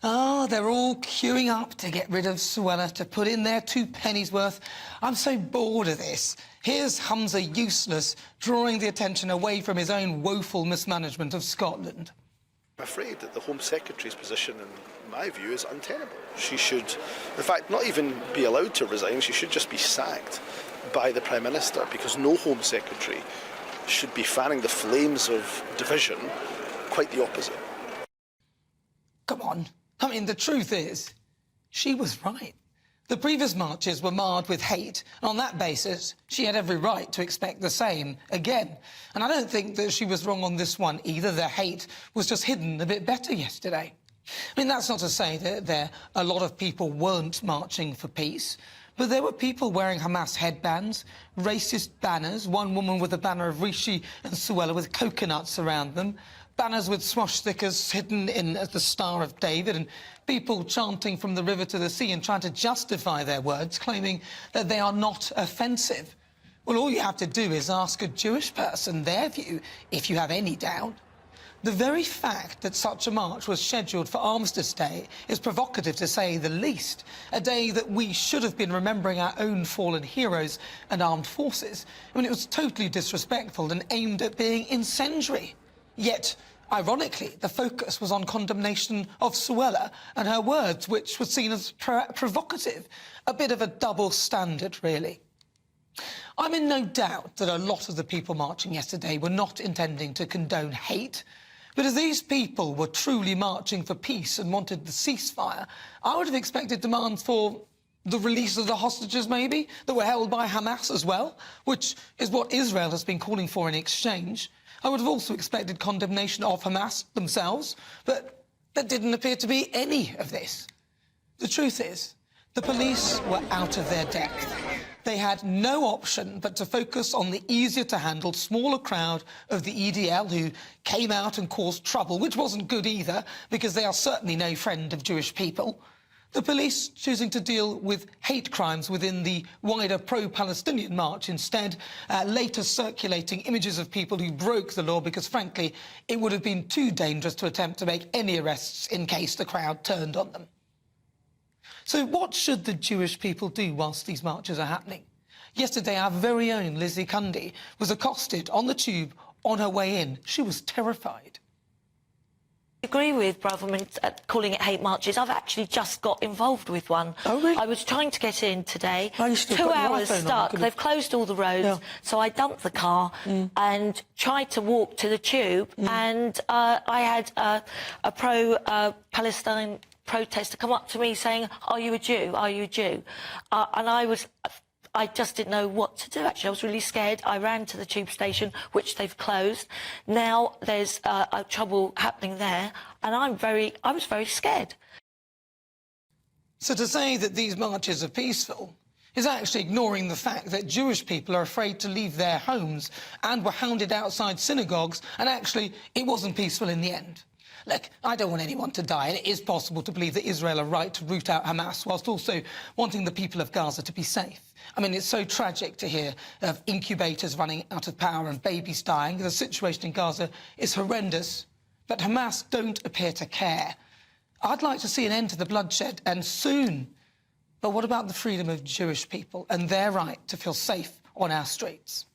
Oh, they're all queuing up to get rid of Suella, to put in their 2 pennies worth. I'm so bored of this. Here's Hamza Useless drawing the attention away from his own woeful mismanagement of Scotland. I'm afraid that the Home Secretary's position, in my view, is untenable. She should, in fact, not even be allowed to resign. She should just be sacked by the Prime Minister, because no Home Secretary should be fanning the flames of division. Quite the opposite. Come on. I mean, the truth is, she was right. The previous marches were marred with hate, and on that basis, she had every right to expect the same again. And I don't think that she was wrong on this one either. The hate was just hidden a bit better yesterday. I mean, that's not to say that a lot of people weren't marching for peace, but there were people wearing Hamas headbands, racist banners, one woman with a banner of Rishi and Suella with coconuts around them, banners with swastikas hidden in the Star of David, and people chanting from the river to the sea and trying to justify their words, claiming that they are not offensive. Well, all you have to do is ask a Jewish person their view, if you have any doubt. The very fact that such a march was scheduled for Armistice Day is provocative, to say the least. A day that we should have been remembering our own fallen heroes and armed forces. I mean, it was totally disrespectful and aimed at being incendiary. Yet, ironically, the focus was on condemnation of Suella and her words, which was seen as provocative. A bit of a double standard, really. I'm in no doubt that a lot of the people marching yesterday were not intending to condone hate. But if these people were truly marching for peace and wanted the ceasefire, I would have expected demands for the release of the hostages, maybe, that were held by Hamas as well, which is what Israel has been calling for in exchange. I would have also expected condemnation of Hamas themselves, but there didn't appear to be any of this. The truth is, the police were out of their depth. They had no option but to focus on the easier-to-handle, smaller crowd of the EDL who came out and caused trouble, which wasn't good either, because they are certainly no friend of Jewish people. The police choosing to deal with hate crimes within the wider pro-Palestinian march instead, later circulating images of people who broke the law because, frankly, it would have been too dangerous to attempt to make any arrests in case the crowd turned on them. So what should the Jewish people do whilst these marches are happening? Yesterday, our very own Lizzie Cundy was accosted on the tube on her way in. She was terrified. I agree with Braverman calling it hate marches. I've actually just got involved with one. Oh, really? I was trying to get in today. 2 hours stuck. They've closed all the roads, so I dumped the car and tried to walk to the tube, and I had a pro-Palestine protester come up to me saying, "Are you a Jew? Are you a Jew?" And I just didn't know what to do, actually. I was really scared. I ran to the tube station, which they've closed. Now there's trouble happening there, and I was very scared. So to say that these marches are peaceful is actually ignoring the fact that Jewish people are afraid to leave their homes and were hounded outside synagogues, and actually it wasn't peaceful in the end. Look, I don't want anyone to die, and it is possible to believe that Israel are right to root out Hamas whilst also wanting the people of Gaza to be safe. I mean, it's so tragic to hear of incubators running out of power and babies dying. The situation in Gaza is horrendous, but Hamas don't appear to care. I'd like to see an end to the bloodshed, and soon. But what about the freedom of Jewish people and their right to feel safe on our streets?